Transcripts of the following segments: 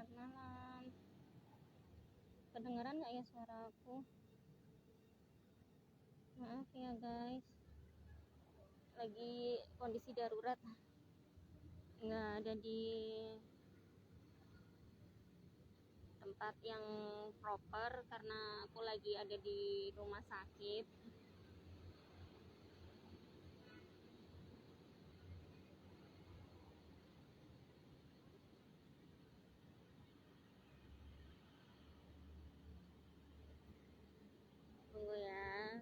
Selamat malam. Kedengeran nggak ya suara aku? Maaf ya guys, lagi kondisi darurat, nggak ada di tempat yang proper karena aku lagi ada di rumah sakit. Tunggu ya,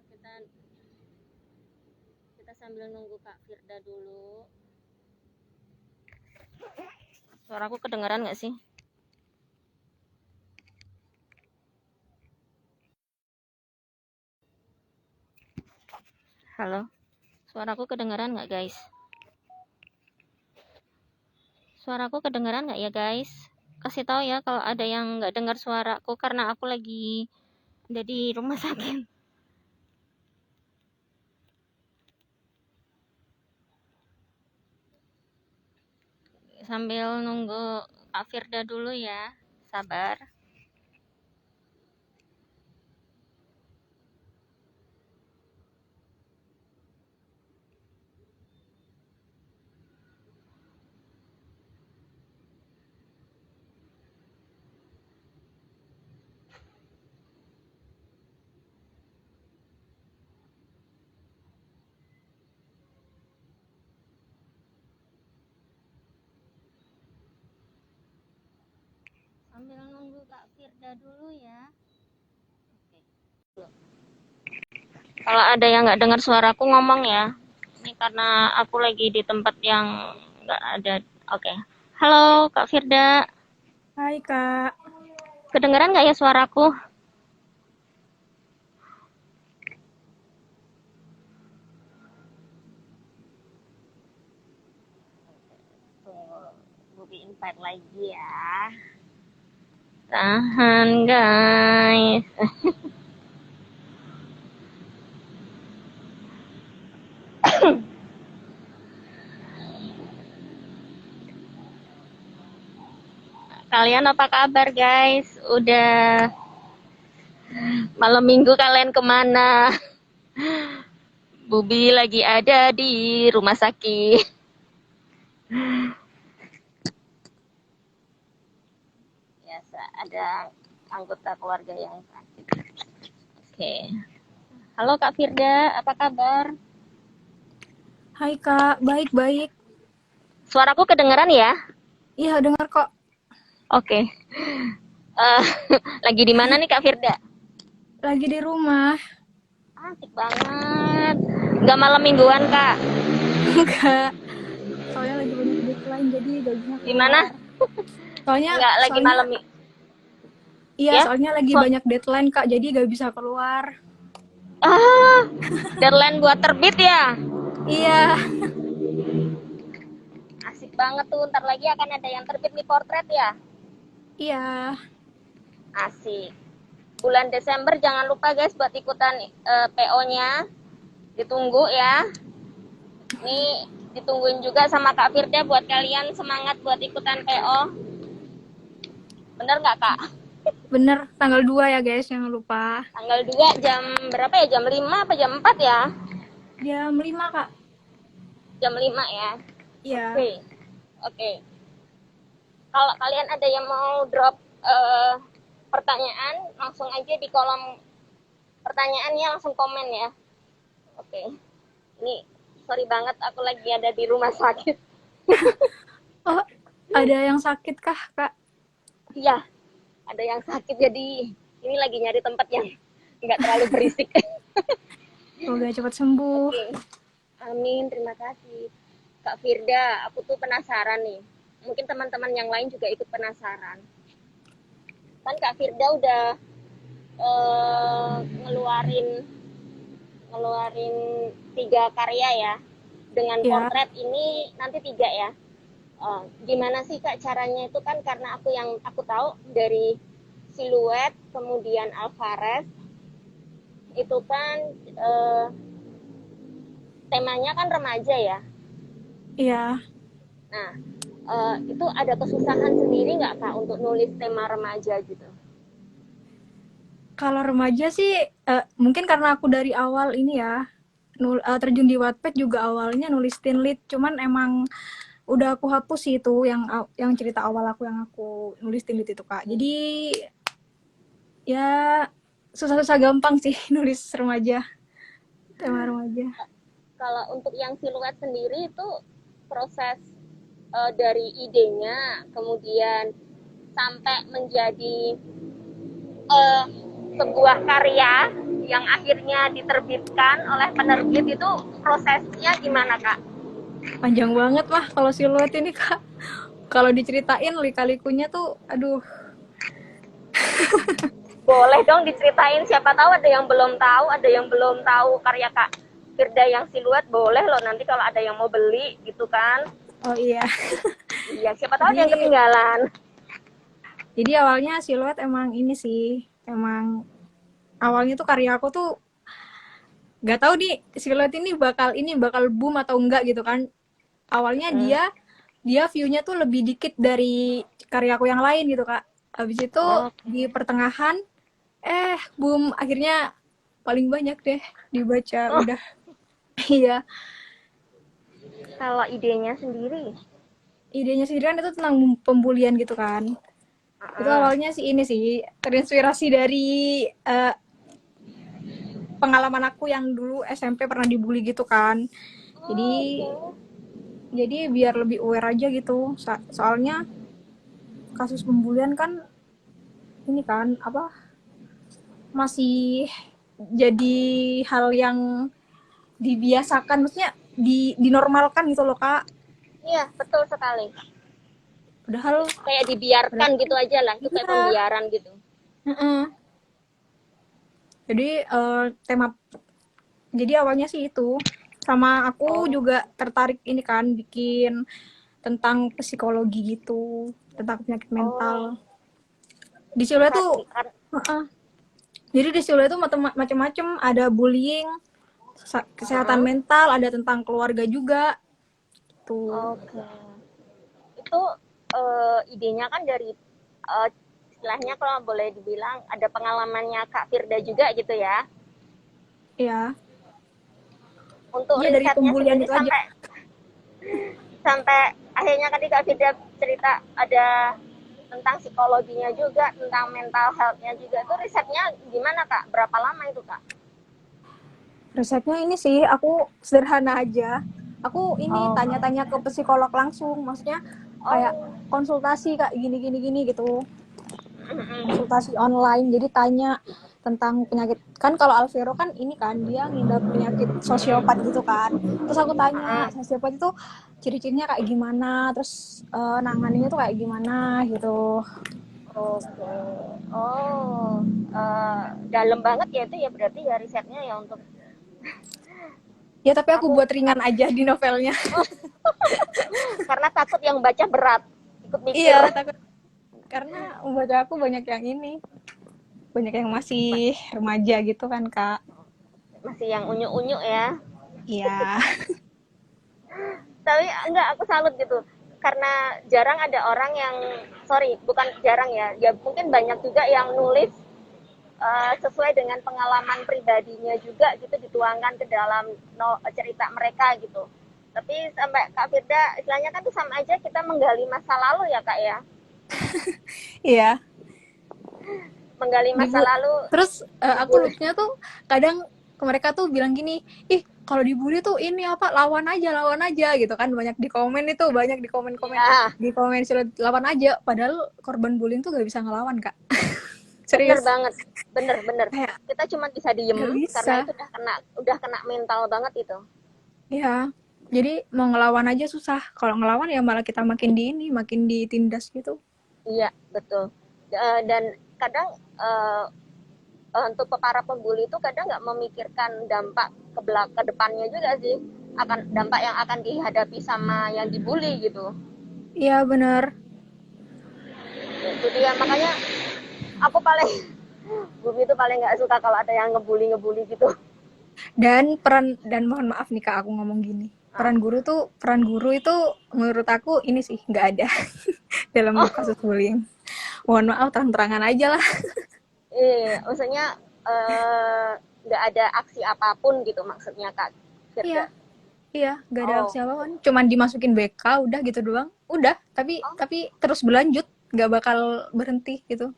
kita sambil nunggu Kak Firda dulu. Suaraku kedengeran nggak sih? Halo, suaraku kedengeran nggak guys? Suaraku kedengeran nggak ya guys? Kasih tahu ya kalau ada yang nggak dengar suaraku karena aku lagi ada di rumah sakit. Sambil nunggu Kak Firda dulu ya, sabar. Sambil nunggu Kak Firda dulu ya. Oke. Kalau ada yang nggak dengar suaraku ngomong ya. Ini karena aku lagi di tempat yang nggak ada. Oke. Halo Kak Firda. Hai Kak. Kedengeran nggak ya suaraku? Tunggu, Bubi invite lagi ya. Tahan guys. Kalian apa kabar guys? Udah malam minggu kalian kemana? Bubi lagi ada di rumah sakit. Biasa ada anggota keluarga yang sakit. Oke. Halo Kak Firda, apa kabar? Hai Kak, baik-baik. Suaraku kedengeran ya? Iya, dengar kok. Oke. Eh, lagi di mana nih Kak Firda? Lagi di rumah. Asik banget. Nggak malam mingguan Kak? Enggak. Soalnya lagi banyak deadline jadi gak bisa Gimana? keluar. Soalnya Nggak lagi soalnya malam iya, ya? soalnya lagi banyak deadline Kak, jadi gak bisa keluar. Ah, deadline buat terbit ya? Iya. Asik banget tuh. Ntar lagi akan ada yang terbit nih portret ya? Iya. Asik. Bulan Desember jangan lupa guys buat ikutan PO-nya. Ditunggu ya. Nih ditungguin juga sama Kak Firda buat kalian semangat buat ikutan PO. Bener nggak Kak? Bener, tanggal 2 ya guys, jangan lupa. Tanggal 2 jam berapa ya? Jam 5 apa jam 4 ya? Jam 5 Kak. Jam 5 ya. Iya. Oke. Oke. Kalau kalian ada yang mau drop pertanyaan, langsung aja di kolom pertanyaannya langsung komen ya. Oke. Ini sorry banget aku lagi ada di rumah sakit. Oh, ada yang sakit kah Kak? Iya, ada yang sakit jadi ini lagi nyari tempat yang nggak terlalu berisik. Semoga cepat sembuh. Oke. Amin, terima kasih. Kak Firda, aku tuh penasaran nih. Mungkin teman-teman yang lain juga ikut penasaran. Kan Kak Firda udah ngeluarin ngeluarin 3 karya ya. Dengan Ya. portret ini nanti 3 ya. Gimana sih Kak caranya itu kan karena aku tahu dari Siluet kemudian Alvarez itu kan temanya kan remaja ya. Iya. Nah, itu ada kesusahan sendiri nggak Kak untuk nulis tema remaja gitu? Kalau remaja sih mungkin karena aku dari awal ini ya terjun di Wattpad juga awalnya nulis teen lead, cuman emang udah aku hapus sih itu yang cerita awal aku yang aku nulis teen lead itu Kak. Jadi ya susah-susah gampang sih nulis remaja, tema remaja. Kalau untuk yang siluet sendiri itu proses dari idenya kemudian sampai menjadi uh, sebuah karya yang akhirnya diterbitkan oleh penerbit itu prosesnya gimana Kak? Panjang banget mah kalau siluet ini Kak. Kalau diceritain lika-likunya tuh aduh. Boleh dong diceritain, siapa tahu ada yang belum tahu karya Kak Firda yang siluet, boleh loh nanti kalau ada yang mau beli gitu kan. Oh iya. Iya, siapa tahu ada yang ketinggalan. Jadi awalnya siluet emang ini sih, emang awalnya tuh karya aku tuh nggak tahu nih siluet ini bakal boom atau enggak gitu kan. Awalnya dia view-nya tuh lebih dikit dari karya aku yang lain gitu Kak. Habis itu di pertengahan boom, akhirnya paling banyak deh dibaca udah. Iya. Kalau idenya sendiri? Idenya sendiri kan itu tentang pembulian gitu kan. Itu awalnya sih ini sih terinspirasi dari pengalaman aku yang dulu SMP pernah dibully gitu kan. Jadi biar lebih aware aja gitu. Soalnya kasus pembulian kan ini kan apa masih jadi hal yang dibiasakan, maksudnya dinormalkan gitu loh Kak. Iya, betul sekali. Padahal kayak dibiarkan gitu aja lah, itu kayak pembiaran gitu. Jadi jadi awalnya sih itu sama aku juga tertarik ini kan bikin tentang psikologi gitu, tentang penyakit mental. Di Siluet tuh jadi di Siluet tuh macam-macam, ada bullying, kesehatan mental, ada tentang keluarga juga tuh. Itu idenya kan dari istilahnya kalau boleh dibilang ada pengalamannya Kak Firda juga gitu ya. Iya. Untuk dari risetnya pembulian sendiri itu sampai akhirnya kan Kak Firda cerita ada tentang psikologinya juga, tentang mental health-nya juga. Itu risetnya gimana Kak? Berapa lama itu Kak? Risetnya ini sih aku sederhana aja. Aku ini tanya-tanya ke psikolog langsung, maksudnya kayak konsultasi Kak gini gitu. Konsultasi online, jadi tanya tentang penyakit. Kan kalau Alvero kan ini kan dia ngidap penyakit sosiopat gitu kan. Terus aku tanya, sosiopat itu ciri-cirinya kayak gimana, terus nanganinnya tuh kayak gimana gitu. Dalam banget ya itu ya berarti ya risetnya ya untuk. Ya tapi aku buat ringan aja di novelnya. Karena takut yang baca berat, ikut mikir. Iya, takut. Karena membaca aku banyak yang ini. Banyak yang masih remaja gitu kan, Kak. Masih yang unyu-unyu ya. Iya. Tapi enggak, aku salut gitu. Karena jarang ada orang yang, bukan jarang ya, ya mungkin banyak juga yang nulis sesuai dengan pengalaman pribadinya juga gitu, dituangkan ke dalam cerita mereka gitu. Tapi sampai Kak Firda, istilahnya kan tuh sama aja kita menggali masa lalu ya Kak ya. Iya. Menggali masa lalu. Terus aku lucunya tuh kadang mereka tuh bilang gini, ih kalau dibully tuh ini apa lawan aja gitu kan, banyak di komen Ya. di komen lawan aja, padahal korban bullying tuh gak bisa ngelawan Kak. Serius. Bener banget, bener. Kita cuma bisa diem karena itu udah kena mental banget itu. Iya, jadi mau ngelawan aja susah. Kalau ngelawan ya malah kita makin ditindas gitu. Iya, betul. Dan kadang untuk para pembuli itu kadang nggak memikirkan dampak ke depannya juga sih, akan dampak yang akan dihadapi sama yang dibully gitu. Iya benar. Jadi ya makanya aku Bumi itu paling nggak suka kalau ada yang ngebully gitu. Dan mohon maaf nih Kak aku ngomong gini. peran guru itu menurut aku ini sih nggak ada dalam Oh, kasus bullying. Mohon maaf terang-terangan aja lah. iya, maksudnya nggak ada aksi apapun gitu maksudnya Kak Iya, Firda. iya, nggak ada Oh, aksi apa kan. Cuman dimasukin BK udah gitu doang. Udah, oh, tapi terus berlanjut, nggak bakal berhenti gitu.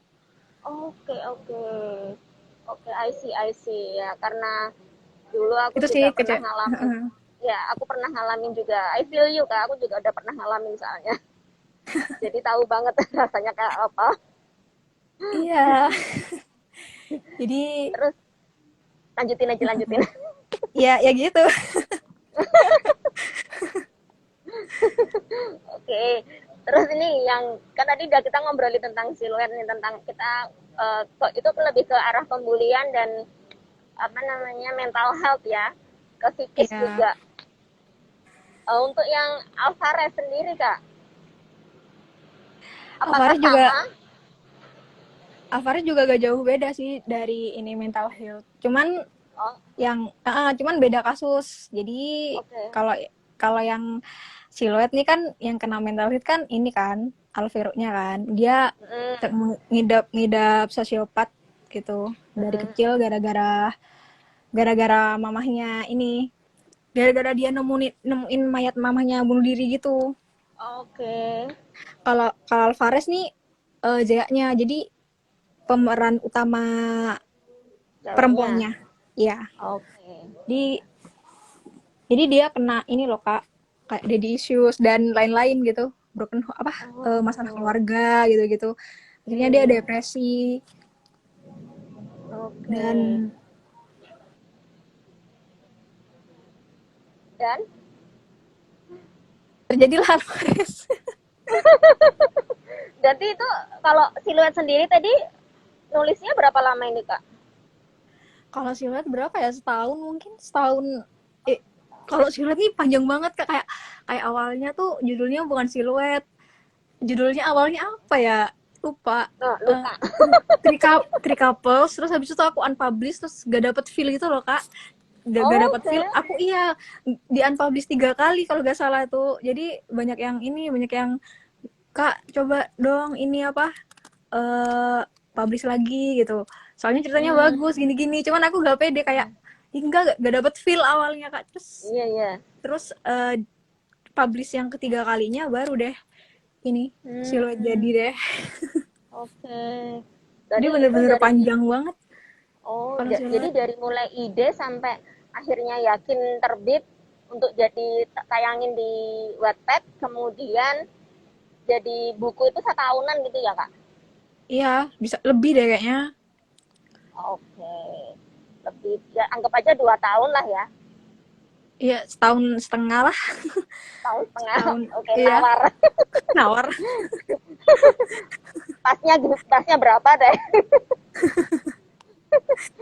oke, oke. Oke, I see ya. Karena dulu aku Itu sih juga pernah ngalamin. Heeh. Ya, aku pernah ngalamin juga. I feel you Kak, aku juga udah pernah ngalamin soalnya. Jadi tahu banget rasanya kayak apa. Iya, jadi Terus lanjutin aja lanjutin. ya ya gitu. Oke. Terus ini yang kan tadi udah kita ngobrolin tentang siluet nih, tentang kita kok itu lebih ke arah pembulian dan apa namanya mental health ya, ke psikis Ya, juga. Untuk yang Alvarez sendiri kak, apakah Alvarez juga sama? Alvarez juga gak jauh beda sih dari ini mental health. Oh, Cuman beda kasus. Jadi oke. kalau kalau yang siluet nih kan yang kena mental health kan ini kan Alvaro-nya kan. Dia Mm, ngidap ngidap sosiopat gitu dari mm, kecil gara-gara mamahnya ini. Gara-gara dia nemuin mayat mamahnya bunuh diri gitu. oke. Kalau kalau Alvarez nih Jaya-nya. Jadi pemeran utama Ceweknya. perempuannya. Iya. Oke. Di Jadi dia kena ini loh Kak, kayak daddy issues dan lain-lain gitu. Masalah Oh, keluarga gitu-gitu. Akhirnya iya, dia iya. depresi Oke. dan Dan terjadilah Alvarez. berarti itu kalau siluet sendiri tadi nulisnya berapa lama ini kak? Kalau siluet berapa ya? Setahun mungkin, setahun. Eh, kalau siluet nih panjang banget Kak. Kayak awalnya tuh judulnya bukan siluet. Judulnya awalnya apa ya? Lupa. Oh, Eh, lupa. Three couples, terus habis itu aku unpublish, terus gak dapet feel gitu loh Kak. Gak dapet Oke. feel, aku iya di unpublish 3 kali kalau gak salah tuh. Jadi banyak yang Kak coba dong ini apa publish lagi gitu. Soalnya ceritanya Hmm, bagus gini-gini. Cuman aku gak pede kayak gak dapet feel awalnya Kak. Terus iya iya. terus publish yang ketiga kalinya baru deh ini siluet jadi Hmm, deh. oke. Jadi Tadi itu bener-bener dari panjang banget oh kalau jadi siluet. dari mulai ide sampai akhirnya yakin terbit untuk jadi tayangin di Wattpad, kemudian jadi buku itu setahunan gitu ya kak? Iya, bisa lebih deh kayaknya. Oke. Lebih ya anggap aja 2 tahun lah ya. Iya, setahun setengah lah. Tahun setengah. Setahun. Oke, Iya, nawar. nawar. Pasnya berapa deh?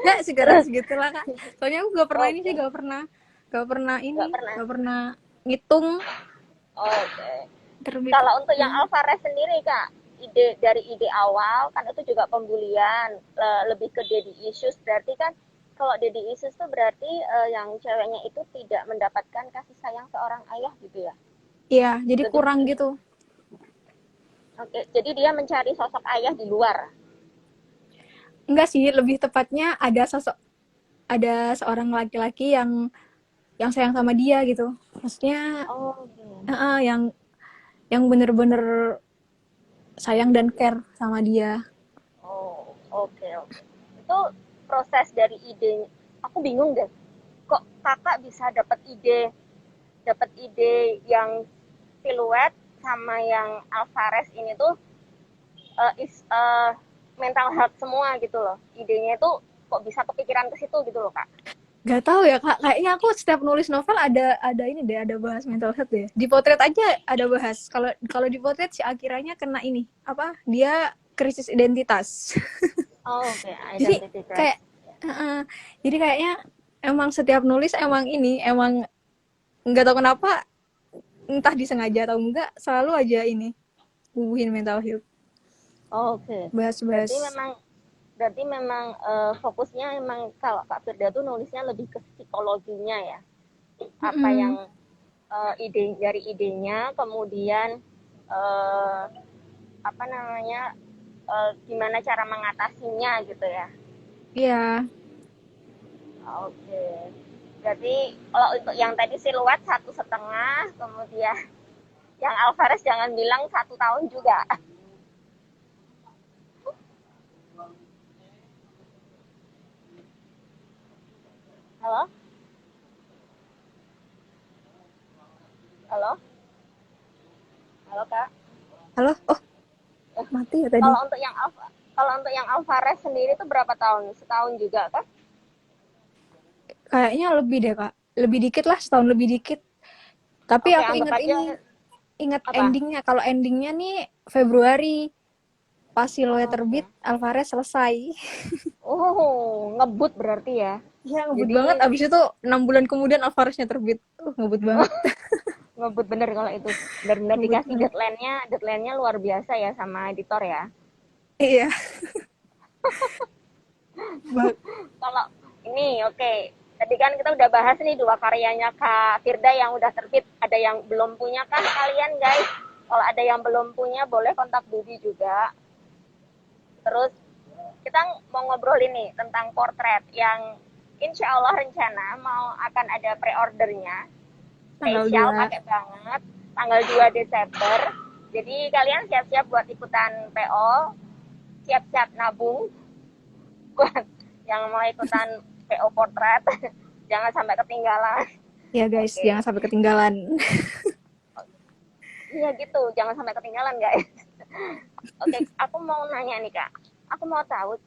Ya, segera Terus segitulah, Kak. Soalnya aku gak pernah ini sih, oke, nggak pernah. gak pernah ngitung Oke. terbit. Kalau untuk yang Ya. Alvarez sendiri kak, dari ide awal kan itu juga pembulian, lebih ke daddy issues. Berarti kan kalau daddy issues itu berarti yang ceweknya itu tidak mendapatkan kasih sayang seorang ayah gitu ya. Iya, jadi Lebih kurang gitu. oke. Jadi dia mencari sosok ayah di luar. Enggak sih, lebih tepatnya ada seorang laki-laki yang sayang sama dia gitu. Maksudnya Oke. yang bener-bener sayang dan care sama dia. Oh, oke oke. Itu proses dari ide. Aku bingung deh. Kok kakak bisa dapat ide yang siluet sama yang Alvarez ini tuh mental health semua gitu loh. Idenya itu kok bisa kepikiran ke situ gitu loh kak. Gak tahu ya Kak, kayaknya aku setiap nulis novel ada ini deh, ada bahas mental health deh. Di potret aja ada bahas. Kalau kalau di potret si Akiranya kena ini, apa? Dia krisis identitas. Oh, oke, okay. Jadi Identity kayak crisis. uh, jadi kayaknya emang setiap nulis emang nggak tahu kenapa, entah disengaja atau enggak, selalu aja ini hubungin mental health, Oh, oke. Okay. Berarti bahas-bahas. memang fokusnya emang kalau Kak Firda tuh nulisnya lebih ke psikologinya ya. Apa yang Mm-mm. ide dari idenya, kemudian eh, apa namanya, gimana cara mengatasinya gitu ya. Iya. Oke. Jadi kalau untuk yang tadi siluet 1,5, kemudian yang Alvarez jangan bilang 1 tahun juga. Halo, halo, halo kak. Halo? Oh, Eh, mati ya tadi. kalau untuk yang Alvarez sendiri itu berapa tahun? Setahun juga kan? Kayaknya lebih deh, Kak. Lebih dikit lah, setahun lebih dikit. Tapi Oke, aku anggap inget aja ini, inget apa? endingnya. Kalau endingnya nih Februari, pas Siloe Oke. terbit, Alvarez selesai. Oh, ngebut berarti ya. Iya, ngebut Jadi banget. Abis itu 6 bulan kemudian Alvareznya terbit. Ngebut banget. ngebut bener kalau itu. Benar-benar Ngebut dikasih banget. deadline-nya luar biasa ya sama editor ya. Iya. Ba- Kalau ini oke. Tadi kan kita udah bahas nih 2 karyanya Kak Firda yang udah terbit. Ada yang belum punya kan kalian guys? Kalau ada yang belum punya boleh kontak Budi juga. Terus kita mau ngobrol ini tentang portret yang insya Allah rencana mau akan ada pre-ordernya. Tanggal Spesial 2. pakai banget. Tanggal 2 Desember. Jadi kalian siap-siap buat ikutan PO. Siap-siap nabung buat yang mau ikutan PO portret. Jangan sampai ketinggalan. Ya guys, Oke. jangan sampai ketinggalan. Iya gitu, jangan sampai ketinggalan guys. Oke, aku mau nanya nih Kak. Aku mau tahu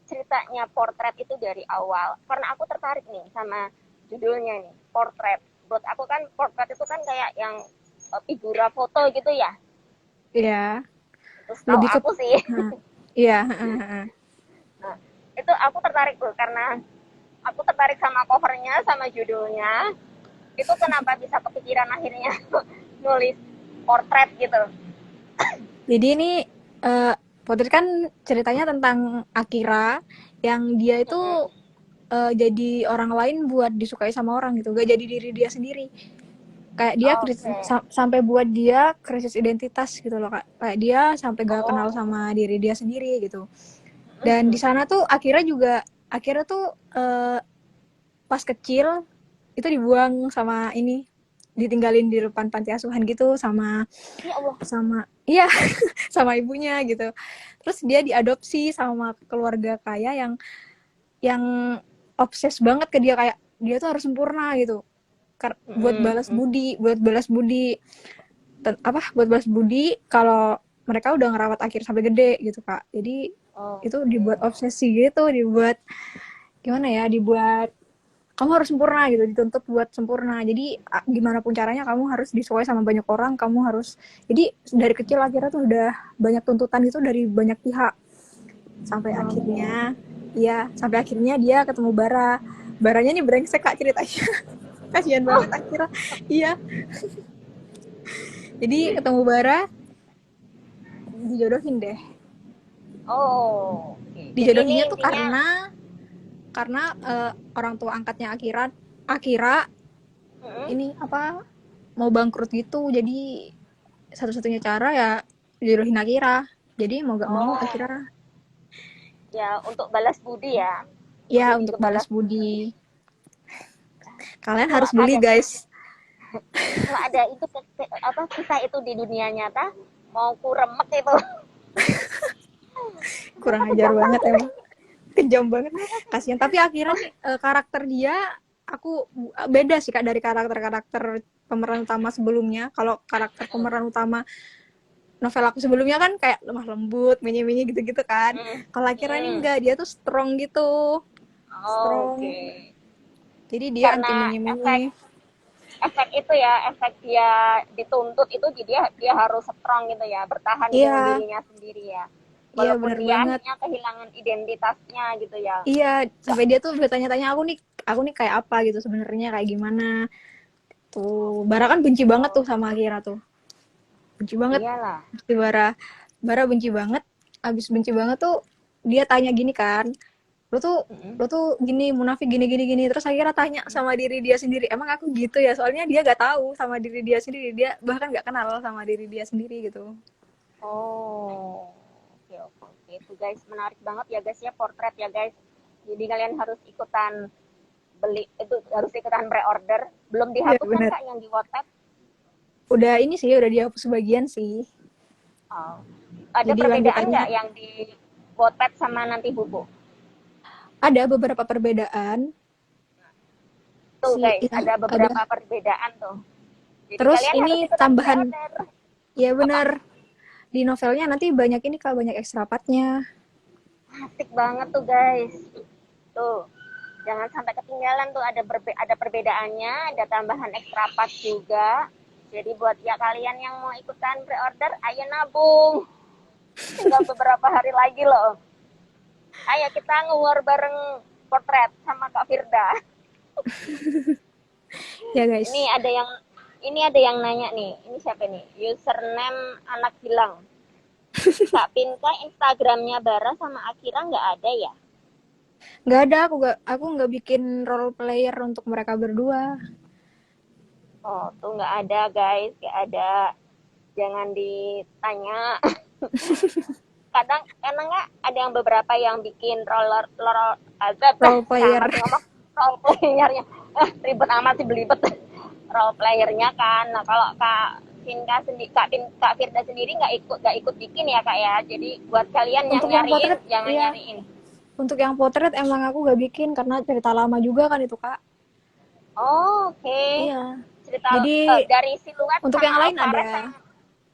ceritanya portret itu dari awal. Karena aku tertarik nih sama judulnya nih, portret. Buat aku kan portret itu kan kayak yang figura foto gitu ya. Iya. Terus tahu Lebih ke... aku sih. Nah, iya. Nah, itu aku tertarik tuh karena aku tertarik sama covernya, sama judulnya. Itu kenapa bisa kepikiran akhirnya nulis portret gitu. Jadi ini Potret kan ceritanya tentang Akira yang dia itu jadi orang lain buat disukai sama orang gitu, gak jadi diri dia sendiri. Kayak dia Oke. sampai buat dia krisis identitas gitu loh Kak. Kayak dia sampai gak kenal Oh. sama diri dia sendiri gitu. Dan di sana tuh Akira tuh pas kecil itu dibuang sama ini, ditinggalin di depan panti asuhan gitu sama Ya Allah. iya sama ibunya gitu. Terus dia diadopsi sama keluarga kaya yang obses banget ke dia, kayak dia tuh harus sempurna gitu. Buat balas budi buat balas budi kalau mereka udah ngerawat Akhir sampai gede gitu Kak. Jadi itu Oke. dibuat obsesi gitu, dibuat gimana ya, dibuat kamu harus sempurna gitu, dituntut buat sempurna. Jadi gimana pun caranya kamu harus disukai sama banyak orang, kamu harus, jadi dari kecil Akhirnya tuh udah banyak tuntutan itu dari banyak pihak sampai akhirnya sampai akhirnya dia ketemu Baranya nih brengsek Kak ceritanya. Kasihan banget Akhirnya. Iya, jadi ketemu dijodohin deh. Oh, oke. Jadi ini Dijodohinnya tuh intinya, karena orang tua angkatnya Akira ini apa, mau bangkrut gitu, jadi satu-satunya cara ya dijodohin Akira. Jadi mau gak mau oh Akira ya untuk balas budi ya, ya lebih untuk ke balas balas budi. budi. Tapi Kalian harus beli guys. kalau ada itu apa kisah itu di dunia nyata, mau ku remek itu. Kurang Kenapa ajar kejam banget banget ini? emang. Kejam banget. Kenapa? Kasihan. Tapi akhirnya nih karakter dia aku beda sih Kak dari karakter pemeran utama sebelumnya. Kalau karakter pemeran utama novel aku sebelumnya kan kayak lemah lembut, menye-menye gitu-gitu kan. Kalau akhirnya ini enggak, dia tuh strong gitu. Oke. Strong. Jadi dia anti Karena efek menye-menye. efek itu ya, efek dia dituntut itu, dia harus strong gitu ya, bertahan dengan Iya, dirinya sendiri ya. iya Walaupun bener dia banget. akhirnya kehilangan identitasnya gitu ya. Iya, Gak. sampai dia tuh bertanya-tanya aku nih kayak apa gitu sebenarnya, kayak gimana. Tuh, Bara kan benci banget tuh Oh, sama Akira tuh. Benci banget. iyalah. Bara benci banget. Abis benci banget tuh dia tanya gini kan, lu tuh gini munafik gini gini gini, terus akhirnya tanya sama diri dia sendiri, emang aku gitu ya, soalnya dia gak tahu sama diri dia sendiri, dia bahkan gak kenal sama diri dia sendiri gitu. Oh, oke oke oke. Itu guys, menarik banget ya guys ya, potret ya guys. Jadi kalian harus ikutan beli, itu harus ikutan pre-order. Belum Iya dihapus kan bener, Kak yang di Wattpad? udah ini sih udah dihapus sebagian sih, Oh. Ada jadi perbedaan lanjutannya nggak yang di Wattpad sama nanti buku? ada beberapa perbedaan Tuh sih guys, yang ada ada. beberapa perbedaan tuh. Jadi Terus kalian harus ini ikutan tambahan, pre-order. ya Apa? bener, di novelnya nanti banyak ini Kak, banyak extra partnya. Asik banget tuh guys. Tuh, jangan sampai ketinggalan tuh, ada perbedaannya, ada tambahan extra part juga. Jadi buat ya kalian yang mau ikutan pre-order, ayo nabung. Tinggal beberapa hari lagi loh. Ayo kita nge-war bareng potret sama Kak Firda. Ya Ini guys, ada yang ini ada yang nanya nih. Ini siapa nih? Username anak hilang. Kak Pinka Instagramnya Bara sama Akira nggak ada ya? nggak ada, aku nggak bikin role player untuk mereka berdua. Oh, tuh nggak ada guys, nggak ada. Jangan ditanya. Kadang nggak ada yang beberapa yang bikin roller azab Role nah player. masih ngomong role playernya ribet amat sih belibet role playernya kan. Nah kalau Kak Firda sendiri nggak ikut bikin ya Kak ya, jadi buat kalian yang Untuk yang nyariin potret, jangan iya. nyariin. Untuk yang potret emang aku nggak bikin karena cerita lama juga kan itu Kak. Oh, oke. Okay. Iya. Cerita Jadi dari siluet untuk yang sama lain Alvarez ada. sama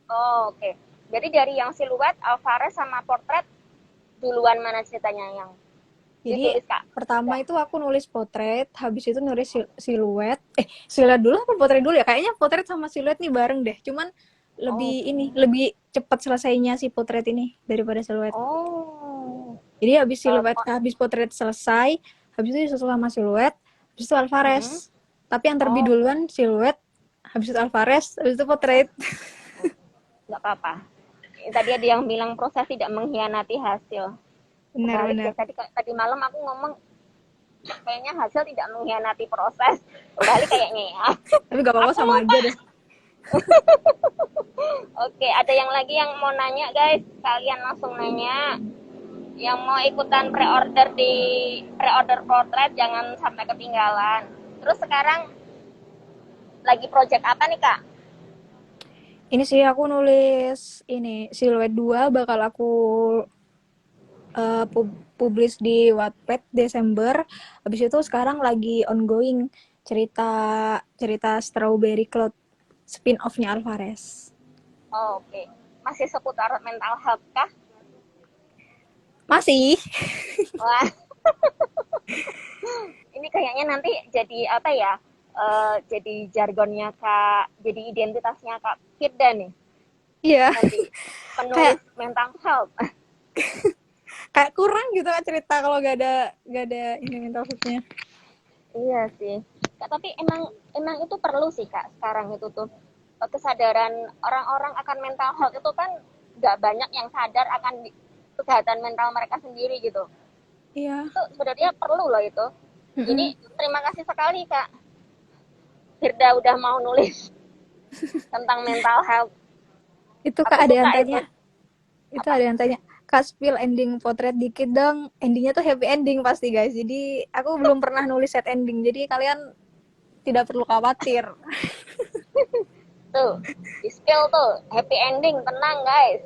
oh, oke. Okay. Jadi dari yang siluet, Alvarez sama portrait duluan mana ceritanya yang Jadi ditulis Kak pertama Firda? itu aku nulis potret, habis itu nulis siluet. Siluet dulu apa potret dulu ya? Kayaknya potret sama siluet nih bareng deh. Cuman Oh, lebih cepat selesainya si potret ini daripada siluet. oh, Jadi kalau habis potret selesai, habis itu disusul sama siluet, habis itu Alvarez. mm-mm. Tapi yang terbit Oh, duluan siluet, habis itu Alvarez, habis itu potret. nggak apa-apa. Tadi ada yang bilang proses tidak mengkhianati hasil. Kebalik Benar-benar. deh. Tadi malam aku ngomong kayaknya hasil tidak mengkhianati proses. Kebalik kayaknya ya. Tapi gak apa-apa Aku sama lupa. aja deh. Oke, ada yang lagi yang mau nanya guys. Kalian langsung nanya. Yang mau ikutan pre-order potret jangan sampai ketinggalan. Terus sekarang lagi project apa nih Kak? Ini sih aku nulis ini siluet 2 bakal aku publish di Wattpad Desember. Habis itu sekarang lagi ongoing cerita cerita Strawberry Cloud spin-off-nya Alvarez. Oh, oke. Masih seputar mental health kah? Masih. Wah, ini kayaknya nanti jadi apa ya? Jadi jargonnya Kak, jadi identitasnya Kak Firda nih. Iya, Nanti kayak penulis mental health. kayak kurang gitu kan cerita kalau gak ada ini mental health-nya. Iya sih. Kak, tapi emang emang itu perlu sih Kak sekarang itu tuh. Kesadaran orang-orang akan mental health itu kan nggak banyak yang sadar akan kesehatan mental mereka sendiri gitu. Iya. Itu sebenarnya perlu loh itu. Jadi Mm-mm. terima kasih sekali Kak Firda udah mau nulis tentang mental health. Itu Aku Kak ada suka yang itu. tanya. Itu Apa? ada yang tanya. Kak spill ending potret dikit dong. Endingnya tuh happy ending pasti guys. Jadi aku belum pernah nulis set ending. Jadi kalian tidak perlu khawatir. Tuh, di spill tuh. Happy ending, tenang guys.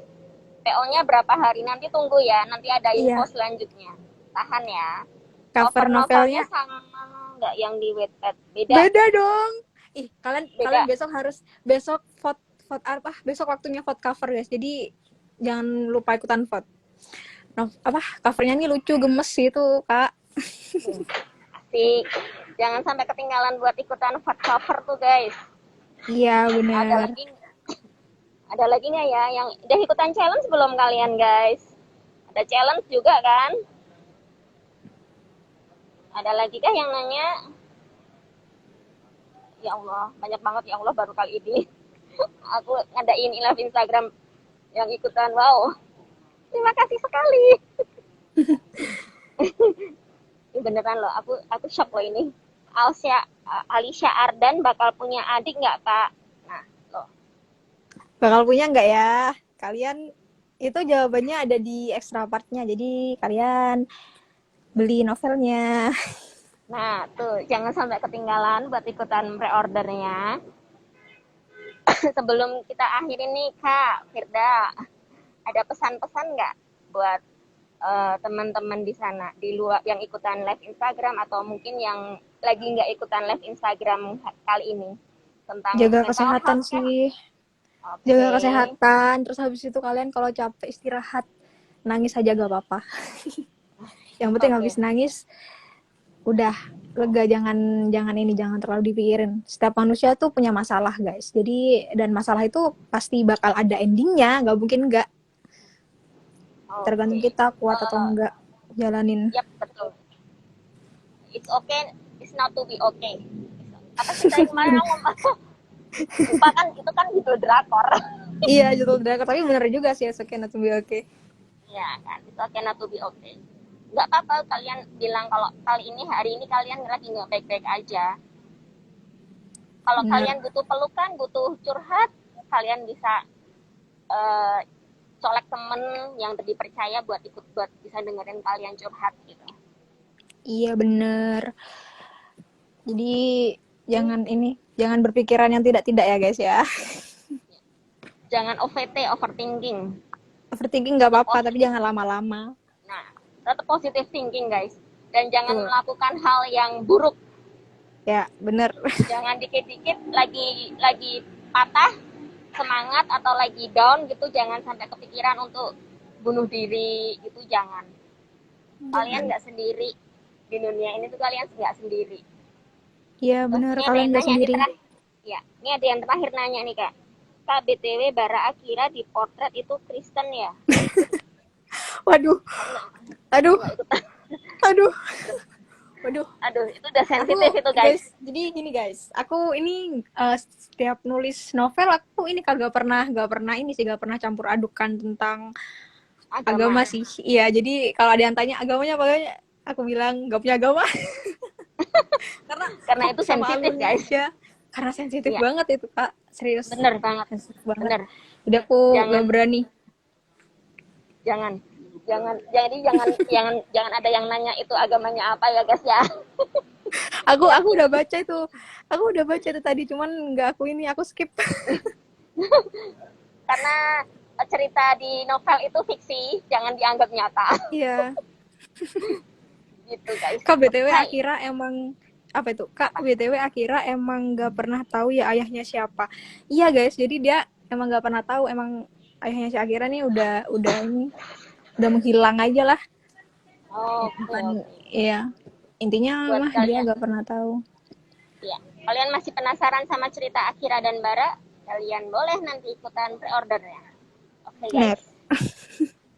PO-nya berapa hari? Nanti tunggu ya. Nanti ada info Iya. selanjutnya. Tahan ya. Cover Cover novelnya novelnya sama nggak yang di Wattpad? Beda. beda dong. Ih, kalian kalian Beda. besok vote vote apa? Besok waktunya vote cover guys. Jadi jangan lupa ikutan vote. Apa covernya nih lucu gemes gitu kak. Asik. Jangan sampai ketinggalan buat ikutan vote cover tuh guys. Iya Ada benar. lagi ada lagi nggak ya yang udah ikutan challenge belum kalian guys? Ada challenge juga kan? Ada lagi kah yang nanya? Ya Allah, banyak banget ya Allah baru kali ini. Aku ngadain live Instagram yang ikutan. Wow, terima kasih sekali. beneran loh, aku shock loh ini. Alicia Ardan bakal punya adik nggak kak? Nah loh, Bakal punya nggak ya? Kalian itu jawabannya ada di extra partnya. Jadi kalian beli novelnya. nah tuh jangan sampai ketinggalan buat ikutan pre-ordernya. Sebelum kita akhirin nih kak Firda, ada pesan-pesan nggak buat teman-teman di sana di luar yang ikutan live Instagram atau mungkin yang lagi nggak ikutan live Instagram kali ini tentang Jaga mental kesehatan health kah? sih. Jaga Oke, kesehatan. Terus habis itu kalian kalau capek istirahat, nangis aja gak apa-apa. Yang penting oke, habis nangis udah lega, jangan terlalu dipikirin. Setiap manusia tuh punya masalah, guys. Jadi dan masalah itu pasti bakal ada endingnya, nggak mungkin nggak. Tergantung oke. kita kuat atau enggak jalanin. Yap, betul. It's okay, it's not to be okay. Apa sih tadi kemarin aku ngomong? Lupa kan, itu kan judul drakor. Iya, judul drakor, tapi bener juga sih, oke, not to be okay. Ya kan, it's okay not to be okay. Nggak apa-apa kalian bilang kalau hari ini kalian lagi nggak baik-baik aja. Kalau Bener. kalian butuh pelukan, butuh curhat, kalian bisa eh, colek temen yang dipercaya buat bisa dengerin kalian curhat gitu. Iya, bener. Jadi jangan berpikiran yang tidak-tidak ya, guys ya. Jangan overthinking. Overthinking nggak Tetap apa-apa, tapi jangan lama-lama. Nah, tetap positive thinking guys. Dan jangan Tuh. melakukan hal yang buruk. Ya, bener. Jangan dikit-dikit lagi patah semangat atau lagi down gitu, jangan sampai kepikiran untuk bunuh diri gitu, jangan. Kalian nggak sendiri di dunia ini tuh, kalian nggak sendiri. Iya, Terus bener. ini ada Kalian yang nggak nanya nih sendiri. terakhir. Ya, ini ada yang terakhir nanya nih kak. Kak BTW Bara Akira di potret itu Kristen ya? Waduh, aduh, aduh, waduh. Aduh, itu udah sensitif itu guys. Jadi gini guys, aku ini setiap nulis novel aku ini gak pernah campur adukan tentang agama sih. Iya, jadi kalau ada yang tanya agamanya apa, aku bilang gak punya agama. karena itu sensitif guys. Ya. Karena sensitif Iya. banget itu kak, serius. Bener banget. Sensitif banget. Bener. Jadi aku gak berani. Jangan ada yang nanya itu agamanya apa ya guys ya. Aku udah baca itu. Aku udah baca itu tadi, cuman aku skip. Karena cerita di novel itu fiksi, jangan dianggap nyata. Iya. Gitu guys. Kak BTW Akira emang apa itu? Kak BTW Akira emang nggak pernah tahu ya ayahnya siapa. Iya guys, jadi dia emang nggak pernah tahu, emang ayahnya si Akira nih udah menghilang aja lah. Oh, iya. Intinya buat mah kalian, dia nggak pernah tahu. Iya. Kalian masih penasaran sama cerita Akira dan Bara? Kalian boleh nanti ikutan pre-ordernya. Oke guys.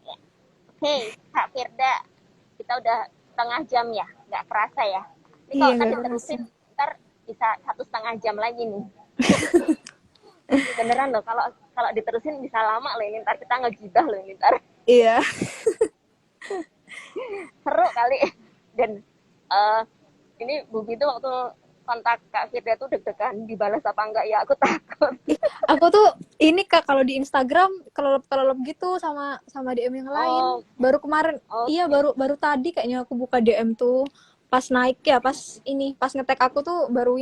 Ya. Oke, Kak Firda, kita udah setengah jam ya, nggak kerasa ya. Ini kalau tadi terusin, ntar bisa 1,5 jam lagi nih. Beneran loh, kalau diterusin bisa lama loh ini, ntar kita ngegibah loh ini ntar. Iya. Seru kali. Dan ini Bubi tuh waktu kontak Kak Firda tuh deg-degan dibalas apa enggak ya, aku takut. Aku tuh ini Kak, kalau di Instagram kelelep gitu sama DM yang lain. Baru kemarin, iya baru tadi kayaknya aku buka DM tuh. Pas naik ya, pas ngetek aku tuh baru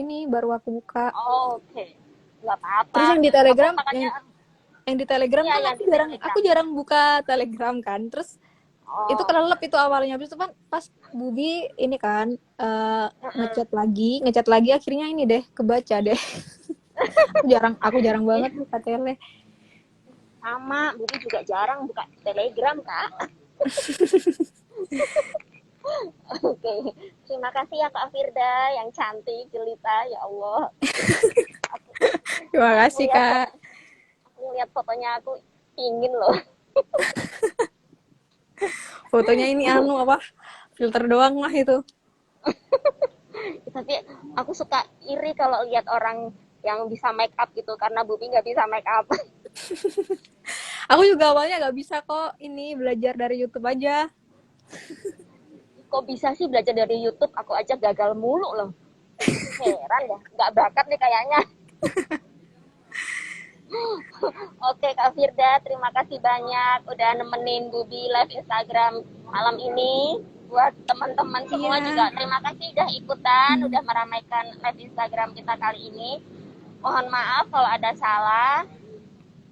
aku buka. Oke. Nggak apa-apa. Terus yang di Telegram, yang di Telegram ya, kan aku jarang buka Telegram kan. Terus itu kelelep itu awalnya, habis itu kan pas Bubi ini kan ngechat lagi akhirnya ini deh kebaca deh. aku jarang banget buka tele. Sama, Bubi juga jarang buka Telegram Kak. Oke, terima kasih ya Kak Firda yang cantik jelita, ya Allah. Terima kasih Kak. Aku lihat fotonya, aku ingin loh. Fotonya ini filter doang lah itu. Tapi aku suka iri kalau lihat orang yang bisa make up gitu, karena Bubi nggak bisa make up. Aku juga awalnya nggak bisa kok, ini belajar dari YouTube aja. kok bisa sih belajar dari YouTube? Aku aja gagal mulu loh. Heran ya, nggak bakat nih kayaknya. Oke Kak Firda, terima kasih banyak udah nemenin Bubi live Instagram malam ini. Buat teman-teman semua Iya. juga terima kasih udah ikutan, udah meramaikan live Instagram kita kali ini. Mohon maaf kalau ada salah.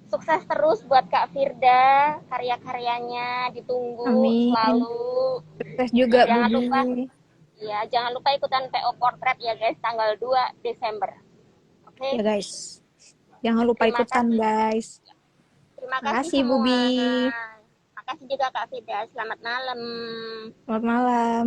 Sukses terus buat Kak Firda, karya-karyanya ditunggu Amin. selalu. Sukses juga, Jangan Bubi. lupa, ya jangan lupa ikutan PO Portrait ya guys, tanggal 2 Desember. Ya, Oke, guys. Jangan lupa terima ikutan, kasih. guys. Terima kasih Makasih, semua. Bubi. Makasih juga Kak Firda. Selamat malam. Selamat malam.